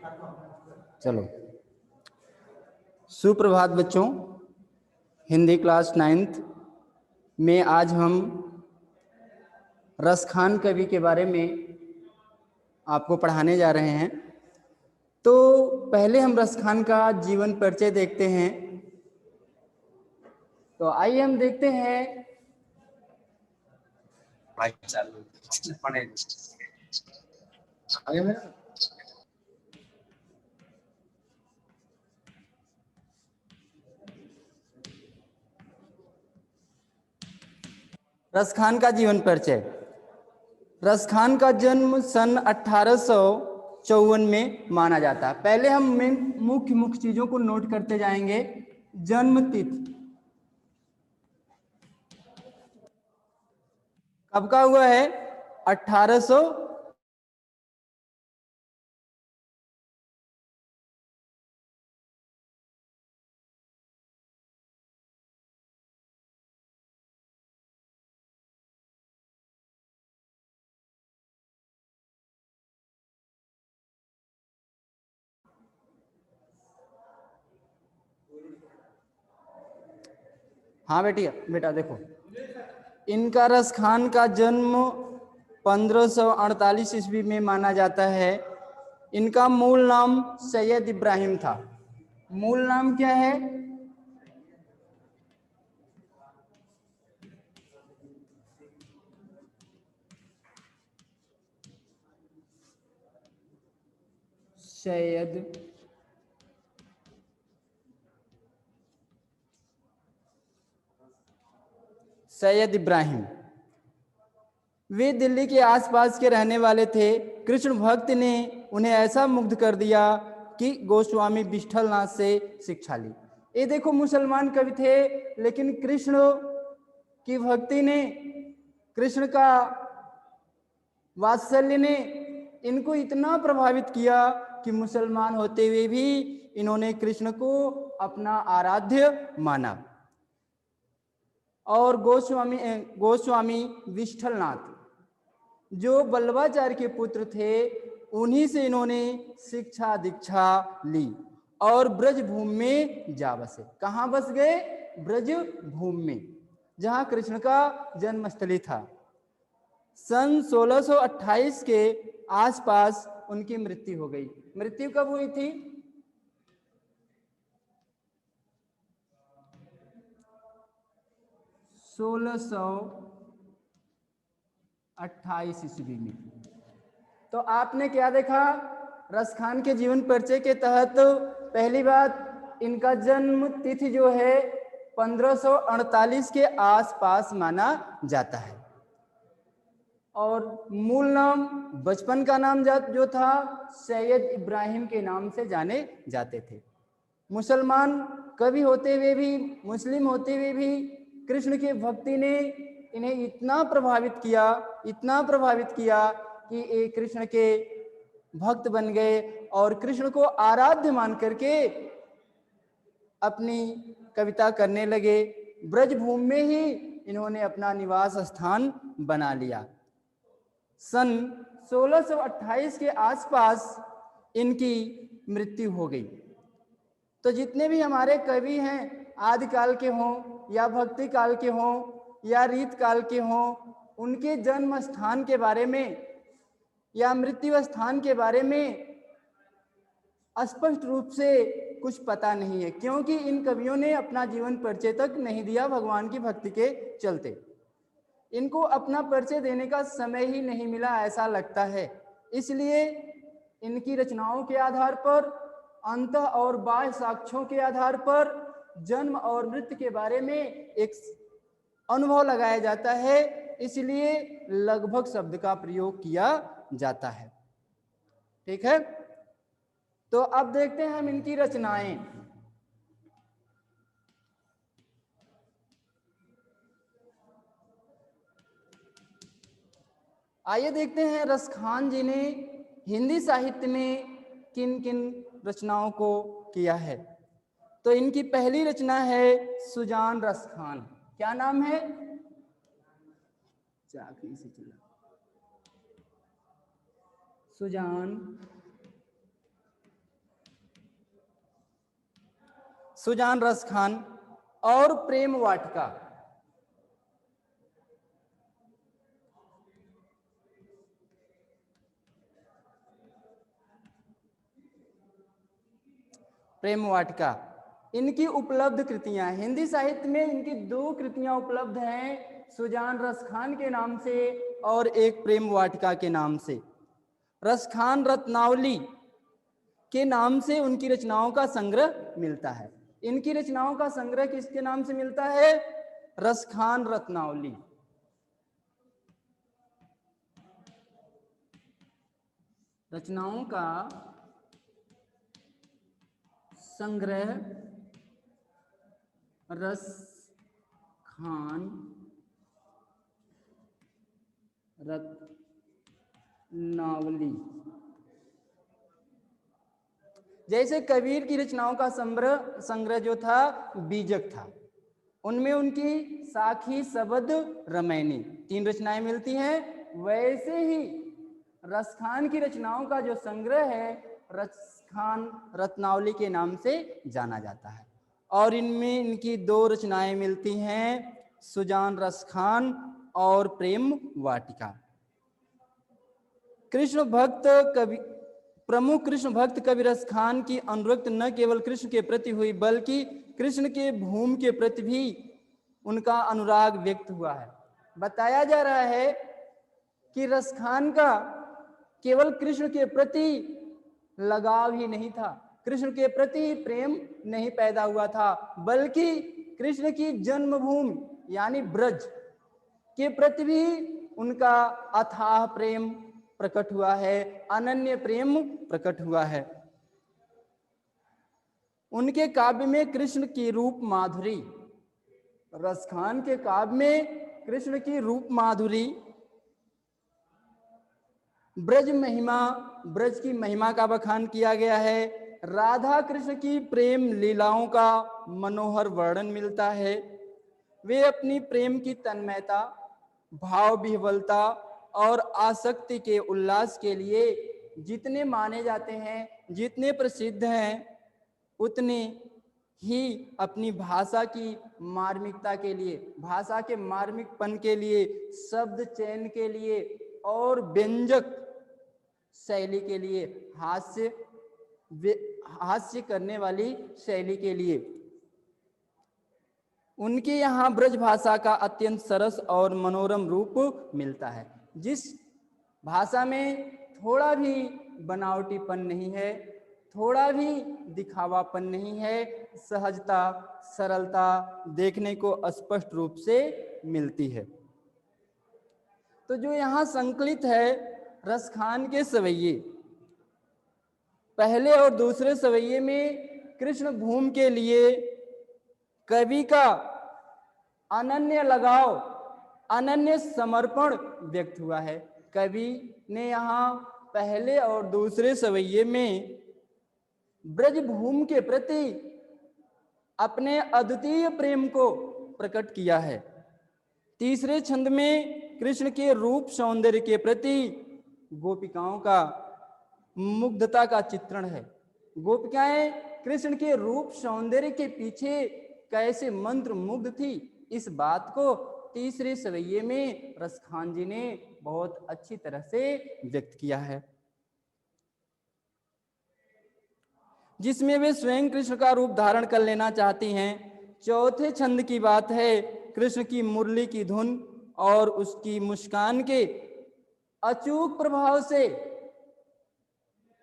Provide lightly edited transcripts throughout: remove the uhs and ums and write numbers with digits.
चलो, सुप्रभात बच्चों। हिंदी क्लास 9th में आज हम रसखान कवि के बारे में आपको पढ़ाने जा रहे हैं। तो पहले हम रसखान का जीवन परिचय देखते हैं। तो आइए हम देखते हैं। रसखान का जीवन परिचय। रसखान का जन्म सन 1854 में माना जाता है। पहले हम मुख्य चीजों को नोट करते जाएंगे। जन्म तिथि कब का हुआ है? 1800 हाँ बेटा देखो, इनका रसखान का जन्म 1548 ईस्वी में माना जाता है। इनका मूल नाम सैयद इब्राहिम था। मूल नाम क्या है? सैयद इब्राहिम। वे दिल्ली के आसपास के रहने वाले थे। कृष्ण भक्त ने उन्हें ऐसा मुग्ध कर दिया कि गोस्वामी विठलनाथ से शिक्षा ली। ये देखो, मुसलमान कवि थे, लेकिन कृष्ण की भक्ति ने, कृष्ण का वात्सल्य ने इनको इतना प्रभावित किया कि मुसलमान होते हुए भी इन्होंने कृष्ण को अपना आराध्य माना। और गोस्वामी विठलनाथ जो बल्लभाचार्य के पुत्र थे, उन्हीं से इन्होंने शिक्षा दीक्षा ली और ब्रजभूमि में जा बसे। कहाँ बस गए? ब्रजभूमि में, जहाँ कृष्ण का जन्मस्थली था। सन 1628 के आसपास उनकी मृत्यु हो गई। मृत्यु कब हुई थी? 1628 ईस्वी में। तो आपने क्या देखा? रसखान के जीवन परिचय के तहत पहली बात, इनका जन्म तिथि जो है 1548 के आसपास माना जाता है। और मूल नाम, बचपन का नाम जो था, सैयद इब्राहिम के नाम से जाने जाते थे। मुसलमान कवि होते हुए भी, मुस्लिम होते हुए भी कृष्ण की भक्ति ने इन्हें इतना प्रभावित किया कि ये कृष्ण के भक्त बन गए और कृष्ण को आराध्य मान करके अपनी कविता करने लगे। ब्रजभूमि में ही इन्होंने अपना निवास स्थान बना लिया। सन 1628 के आसपास इनकी मृत्यु हो गई। तो जितने भी हमारे कवि हैं, आदिकाल के हों या भक्ति काल के हों या रीत काल के हों, उनके जन्म स्थान के बारे में या मृत्यु स्थान के बारे में स्पष्ट रूप से कुछ पता नहीं है, क्योंकि इन कवियों ने अपना जीवन परिचय तक नहीं दिया। भगवान की भक्ति के चलते इनको अपना परिचय देने का समय ही नहीं मिला, ऐसा लगता है। इसलिए इनकी रचनाओं के आधार पर, अंत और बाह्य साक्ष्यों के आधार पर जन्म और मृत्यु के बारे में एक अनुभव लगाया जाता है। इसलिए लगभग शब्द का प्रयोग किया जाता है। ठीक है, तो अब देखते हैं हम इनकी रचनाएं। आइए देखते हैं रसखान जी ने हिंदी साहित्य में किन किन रचनाओं को किया है। तो इनकी पहली रचना है सुजान रसखान। क्या नाम है? सुजान सुजान रस खान और प्रेम वाटिका। प्रेम वाटिका इनकी उपलब्ध कृतियां, हिंदी साहित्य में इनकी 2 कृतियां उपलब्ध हैं, सुजान रस खान के नाम से और एक प्रेम वाटिका के नाम से। रस खान रत्नावली के नाम से उनकी रचनाओं का संग्रह मिलता है। इनकी रचनाओं का संग्रह किसके नाम से मिलता है? रस खान रत्नावली। रचनाओं का संग्रह रस खान रत्नावली। जैसे कबीर की रचनाओं का संग्रह जो था बीजक था, उनमें उनकी साखी, शबद, रमैनी 3 रचनाएं मिलती हैं। वैसे ही रस खान की रचनाओं का जो संग्रह है रस खान रत्नावली के नाम से जाना जाता है, और इनमें इनकी 2 रचनाएं मिलती हैं, सुजान रस खान और प्रेम वाटिका। कृष्ण भक्त कवि प्रमुख कृष्ण भक्त कवि रस खान की अनुरक्त न केवल कृष्ण के प्रति हुई, बल्कि कृष्ण के भूमि के प्रति भी उनका अनुराग व्यक्त हुआ है। बताया जा रहा है कि रस खान का केवल कृष्ण के प्रति लगाव ही नहीं था, कृष्ण के प्रति प्रेम नहीं पैदा हुआ था, बल्कि कृष्ण की जन्मभूमि यानी ब्रज के प्रति भी उनका अथाह प्रेम प्रकट हुआ है, अनन्य प्रेम प्रकट हुआ है। उनके काव्य में कृष्ण की रूप माधुरी, रस खान के काव्य में कृष्ण की रूप माधुरी, ब्रज महिमा, ब्रज की महिमा का बखान किया गया है। राधा कृष्ण की प्रेम लीलाओं का मनोहर वर्णन मिलता है। वे अपनी प्रेम की तन्मयता, भाव विह्वलता और आसक्ति के उल्लास के लिए जितने माने जाते हैं, जितने प्रसिद्ध हैं, उतने ही अपनी भाषा की मार्मिकता के लिए, भाषा के मार्मिकपन के लिए, शब्द चयन के लिए और व्यंजक शैली के लिए, हास्य करने वाली शैली के लिए उनके यहाँ ब्रज भाषा का अत्यंत सरस और मनोरम रूप मिलता है, जिस भाषा में थोड़ा भी बनावटीपन नहीं है, थोड़ा भी दिखावापन नहीं है, सहजता, सरलता देखने को स्पष्ट रूप से मिलती है। तो जो यहाँ संकलित है रस खान के सवैये, पहले और दूसरे सवैये में कृष्ण भूमि के लिए कवि का अनन्य लगाव, अनन्य समर्पण व्यक्त हुआ है। कवि ने यहाँ पहले और दूसरे सवैये में ब्रजभूमि के प्रति अपने अद्वितीय प्रेम को प्रकट किया है। तीसरे छंद में कृष्ण के रूप सौंदर्य के प्रति गोपिकाओं का मुग्धता का चित्रण है। गोपिकाएं कृष्ण के रूप सौंदर्य के पीछे कैसे मंत्र मुग्ध थी, इस बात को तीसरे सवैये में रस खान जी ने बहुत अच्छी तरह से व्यक्त किया है, जिसमें वे स्वयं कृष्ण का रूप धारण कर लेना चाहती हैं। चौथे छंद की बात है कृष्ण की मुरली की धुन और उसकी मुस्कान के अचूक प्रभाव से।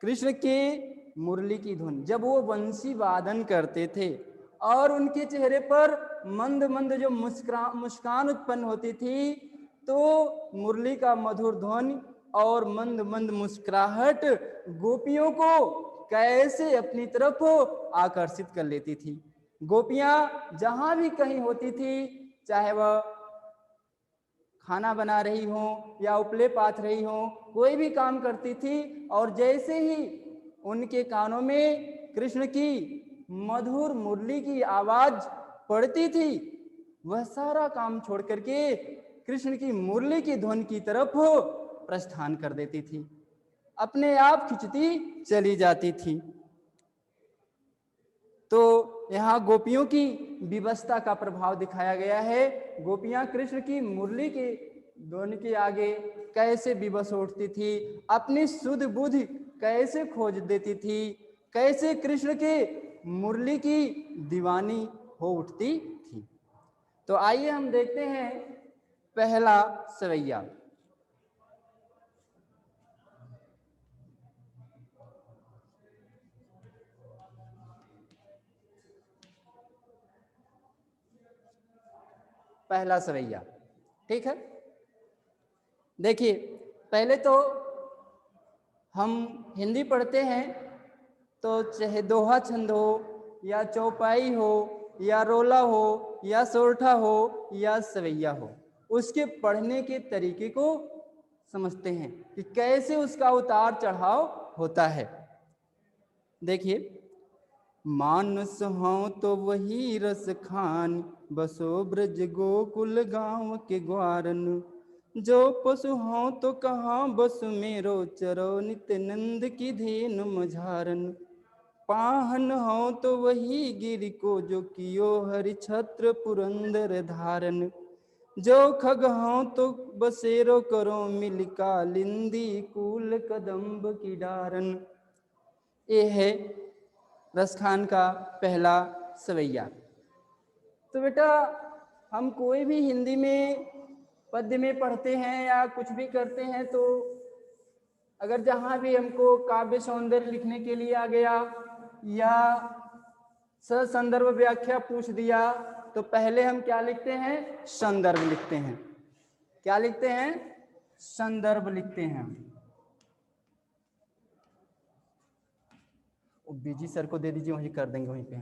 कृष्ण के मुरली की धुन, जब वो वंशी वादन करते थे और उनके चेहरे पर मंद मंद जो मुस्कान उत्पन्न होती थी, तो मुरली का मधुर ध्वनि और मंद मंद मुस्कुराहट गोपियों को कैसे अपनी तरफ आकर्षित कर लेती थी। गोपियां जहां भी कहीं होती थी, चाहे वह खाना बना रही हो या उपले पाथ रही हो, कोई भी काम करती थी, और जैसे ही उनके कानों में कृष्ण की मधुर मुरली की आवाज पड़ती थी, वह सारा काम छोड़ करके कृष्ण की मुरली की ध्वनि की तरफ प्रस्थान कर देती थी, अपने आप खिंचती चली जाती थी। तो यहाँ गोपियों की विवशता का प्रभाव दिखाया गया है। गोपियां कृष्ण की मुरली के ध्वनि के आगे कैसे विवश उठती थी, अपनी शुद्ध बुद्धि कैसे खोज देती थी, कैसे कृष्ण के मुरली की दीवानी हो उठती थी। तो आइए हम देखते हैं पहला सवैया। पहला सवैया, ठीक है। देखिए, पहले तो हम हिंदी पढ़ते हैं तो चाहे दोहा छंद हो या चौपाई हो या रोला हो या सोरठा हो या सवैया हो, उसके पढ़ने के तरीके को समझते हैं कि कैसे उसका उतार चढ़ाव होता है। देखिए, मानस हों तो वही रस खान, बसो ब्रज गोकुल गांव के ग्वारन, जो पशु हों तो कहाँ बस मेरो, चरो नित्य नंद की धेनु मझारन, पाहन हो तो वही गिर को, जो कियो हरि छत्र पुरंदर धारन, जो खग हो तो बसेरो करो मिल कालिंदी, कूल कदम्ब की डारन। ये है रसखान का पहला सवैया। तो बेटा, हम कोई भी हिंदी में पद्य में पढ़ते हैं या कुछ भी करते हैं, तो अगर जहाँ भी हमको काव्य सौंदर्य लिखने के लिए आ गया या ससंदर्भ व्याख्या पूछ दिया, तो पहले हम क्या लिखते हैं? संदर्भ लिखते हैं। क्या लिखते हैं? संदर्भ लिखते हैं। बीजी सर को दे दीजिए, वहीं कर देंगे, वहीं पे।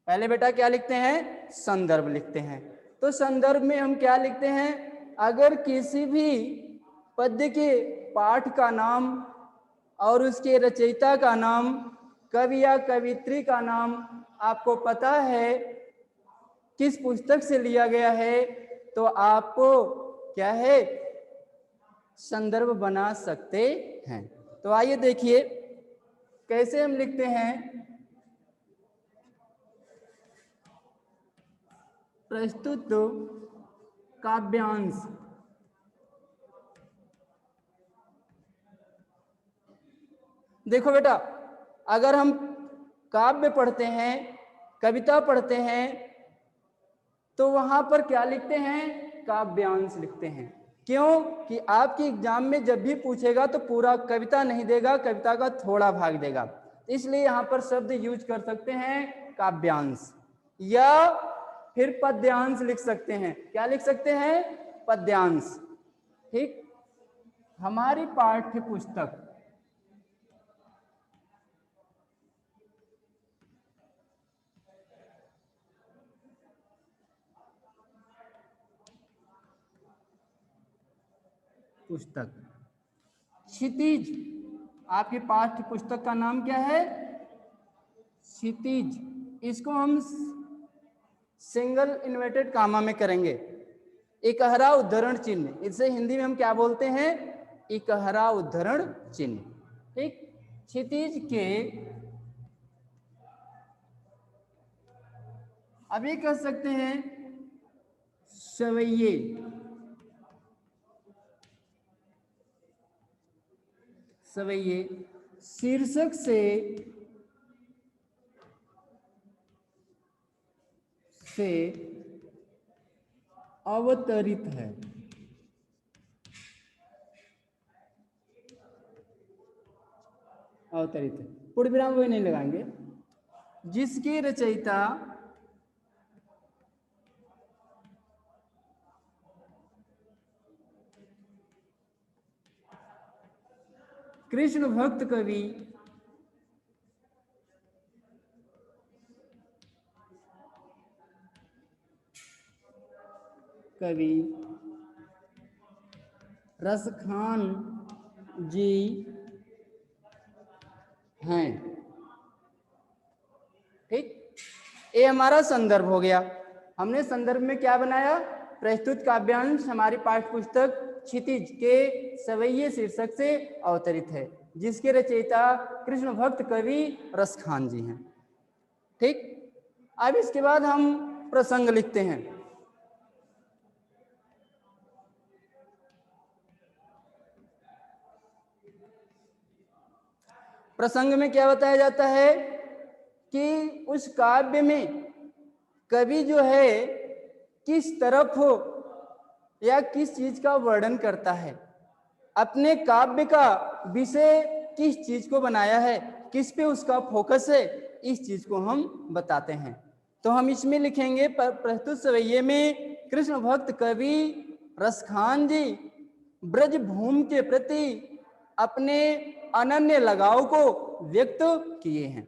पहले बेटा क्या लिखते हैं? संदर्भ लिखते हैं। तो संदर्भ में हम क्या लिखते हैं? अगर किसी भी पद्य के पाठ का नाम और उसके रचयिता का नाम, कवि या कवित्री का नाम आपको पता है किस पुस्तक से लिया गया है, तो आपको क्या है? संदर्भ बना सकते हैं। तो आइए देखिए कैसे हम लिखते हैं। प्रस्तुत काव्यांश। देखो बेटा, अगर हम काव्य पढ़ते हैं, कविता पढ़ते हैं, तो वहां पर क्या लिखते हैं? काव्यांश लिखते हैं। क्यों? कि आपके एग्जाम में जब भी पूछेगा तो पूरा कविता नहीं देगा, कविता का थोड़ा भाग देगा। इसलिए यहां पर शब्द यूज कर सकते हैं काव्यांश, या फिर पद्यांश लिख सकते हैं। क्या लिख सकते हैं? पद्यांश। ठीक। हमारी पाठ्य पुस्तक क्षितिज, आपकी पाठ्य पुस्तक का नाम क्या है? क्षितिज। इसको हम सिंगल इन्वर्टेड कामा में करेंगे। इकहरा उद्धरण चिन्ह, इसे हिंदी में हम क्या बोलते हैं? इकहरा उद्धरण चिन्ह। ठीक। क्षितिज के, अभी कह सकते हैं सवैये। सवैये शीर्षक से अवतरित है। अवतरित है, पूर्ण विराम वही नहीं लगाएंगे। जिसके रचयिता कृष्ण भक्त कवि रसखान जी हैं। ठीक। ये हमारा संदर्भ हो गया। हमने संदर्भ में क्या बनाया? प्रस्तुत काव्यांश हमारी पाठ्य पुस्तक क्षितिज के सवैये शीर्षक से अवतरित है। जिसके रचयिता कृष्ण भक्त कवि रसखान जी हैं। ठीक, अब इसके बाद हम प्रसंग लिखते हैं। प्रसंग में क्या बताया जाता है कि उस काव्य में कवि जो है किस तरफ या किस चीज का वर्णन करता है, अपने काव्य का विषय किस चीज को बनाया है, किस पे उसका फोकस है, इस चीज को हम बताते हैं। तो हम इसमें लिखेंगे प्रस्तुत सवैये में कृष्ण भक्त कवि रसखान जी ब्रज भूमि के प्रति अपने अनन्य लगाव को व्यक्त किए हैं।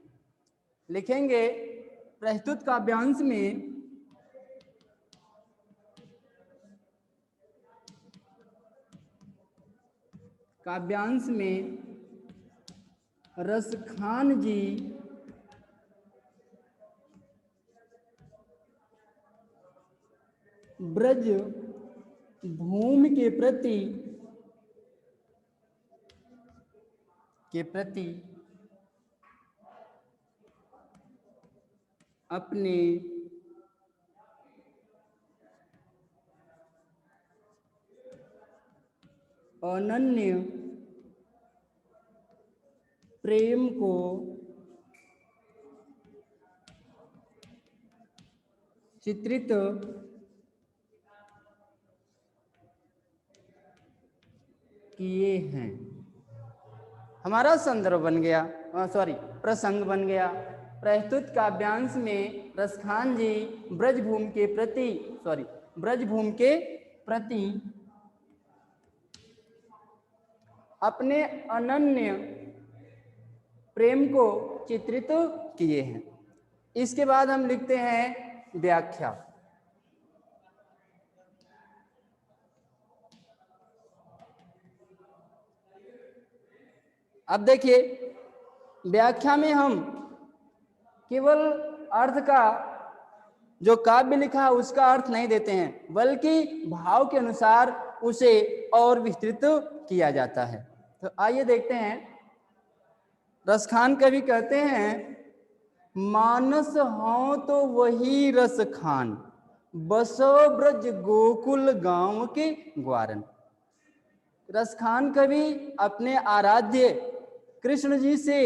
लिखेंगे प्रस्तुत काव्यांश में रसखान जी ब्रज भूमि के प्रति अपने अनन्य प्रेम को चित्रित किए हैं। हमारा संदर्भ बन गया, प्रसंग बन गया। प्रस्तुत काव्यांश में रसखान जी ब्रजभूमि के प्रति अपने अनन्य प्रेम को चित्रित किए हैं। इसके बाद हम लिखते हैं व्याख्या। अब देखिए, व्याख्या में हम केवल अर्थ का, जो काव्य लिखा है उसका अर्थ नहीं देते हैं, बल्कि भाव के अनुसार उसे और विस्तृत किया जाता है। तो आइए देखते हैं। रसखान कवि कहते हैं, मानस हो तो वही रसखान, बसो ब्रज गोकुल गांव के ग्वारन। रसखान कवि अपने आराध्य कृष्ण जी से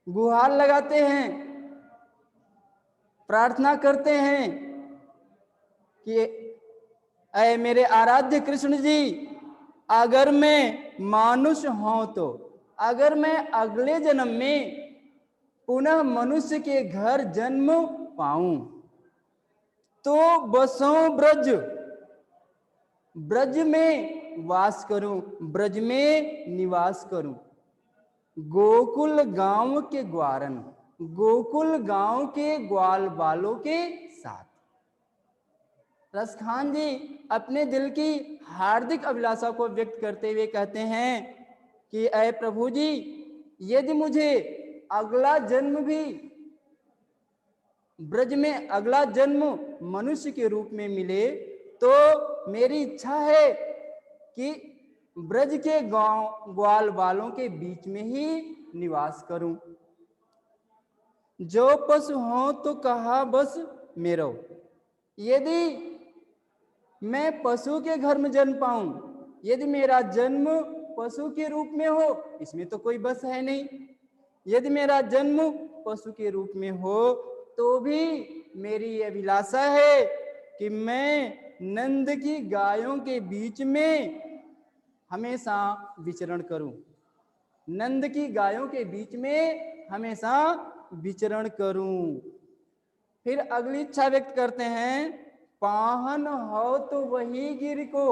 गुहार लगाते हैं, प्रार्थना करते हैं कि ऐ मेरे आराध्य कृष्ण जी, अगर मैं मानुष हूं तो, अगर मैं अगले जन्म में पुनः मनुष्य के घर जन्म पाऊं तो बसों ब्रज में वास करूं, ब्रज में निवास करूं, गोकुल गांव के ग्वारन, गोकुल गांव के ग्वाल बालों के साथ। रसखान जी अपने दिल की हार्दिक अभिलाषा को व्यक्त करते हुए कहते हैं कि ऐ प्रभु जी, यदि मुझे अगला जन्म भी ब्रज में, अगला जन्म मनुष्य के रूप में मिले तो मेरी इच्छा है कि ब्रज के गांव ग्वाल बालों के बीच में ही निवास करूं। जो पशु हो तो कहा बस मेरो, यदि मैं पशु के घर में जन्म पाऊं, यदि मेरा जन्म पशु के रूप में हो, इसमें तो कोई बस है नहीं, यदि मेरा जन्म पशु के रूप में हो तो भी मेरी अभिलाषा है कि मैं नंद की गायों के बीच में हमेशा विचरण करूं, नंद की गायों के बीच में हमेशा विचरण करूं। फिर अगली इच्छा व्यक्त करते हैं, पाहन हो तो वही गिर को,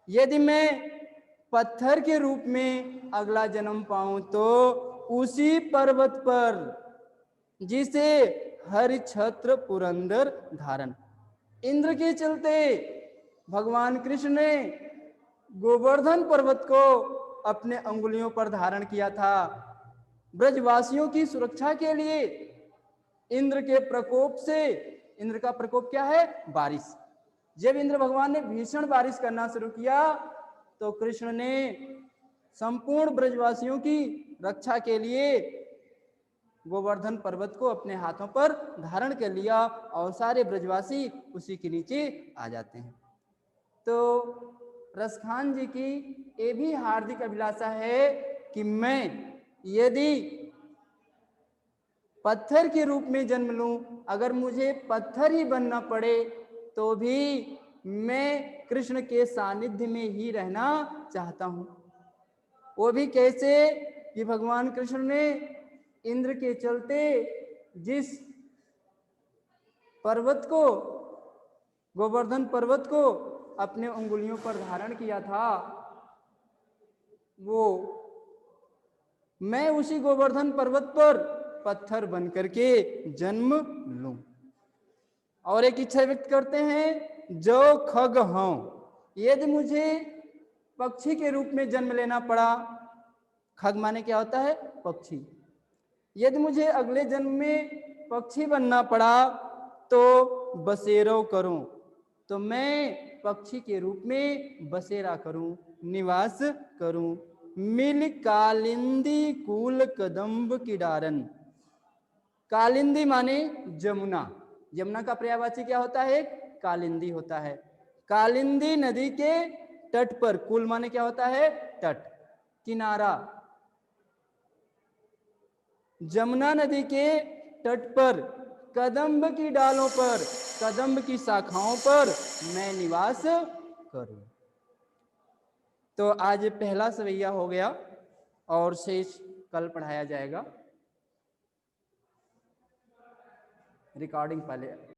यदि मैं पत्थर के रूप में अगला जन्म पाऊं तो उसी पर्वत पर जिसे हरि छत्र पुरंदर धारण। इंद्र के चलते भगवान कृष्ण ने गोवर्धन पर्वत को अपने अंगुलियों पर धारण किया था। ब्रजवासियों की सुरक्षा के लिए इंद्र के प्रकोप से, इंद्र का प्रकोप क्या है? बारिश। जब इंद्र भगवान ने भीषण बारिश करना शुरू किया तो कृष्ण ने संपूर्ण ब्रजवासियों की रक्षा के लिए गोवर्धन पर्वत को अपने हाथों पर धारण कर लिया और सारे ब्रजवासी उसी के नीचे आ जाते हैं। तो रसखान जी की ये भी हार्दिक अभिलाषा है कि मैं यदि पत्थर के रूप में जन्म लूं, अगर मुझे पत्थर ही बनना पड़े तो भी मैं कृष्ण के सानिध्य में ही रहना चाहता हूं। वो भी कैसे कि भगवान कृष्ण ने इंद्र के चलते जिस पर्वत को, गोवर्धन पर्वत को अपने उंगलियों पर धारण किया था, वो मैं उसी गोवर्धन पर्वत पर पत्थर बन करके जन्म लूं। और एक इच्छा व्यक्त करते हैं, जो खग हूं, यदि मुझे पक्षी के रूप में जन्म लेना पड़ा, खग माने क्या होता है? पक्षी। यदि मुझे अगले जन्म में पक्षी बनना पड़ा तो बसेरो करूं, तो मैं पक्षी के रूप में बसेरा करूं, निवास करूं। मिल कालिंदी कूल कदम्ब की डारन। कालिंदी माने जमुना, यमुना का पर्यायवाची क्या होता है? कालिंदी होता है। कालिंदी नदी के तट पर, कुल माने क्या होता है? तट, किनारा। जमुना नदी के तट पर कदम्ब की डालों पर, कदम्ब की शाखाओं पर मैं निवास करूं। तो आज पहला सवैया हो गया और शेष कल पढ़ाया जाएगा। रिकॉर्डिंग पहले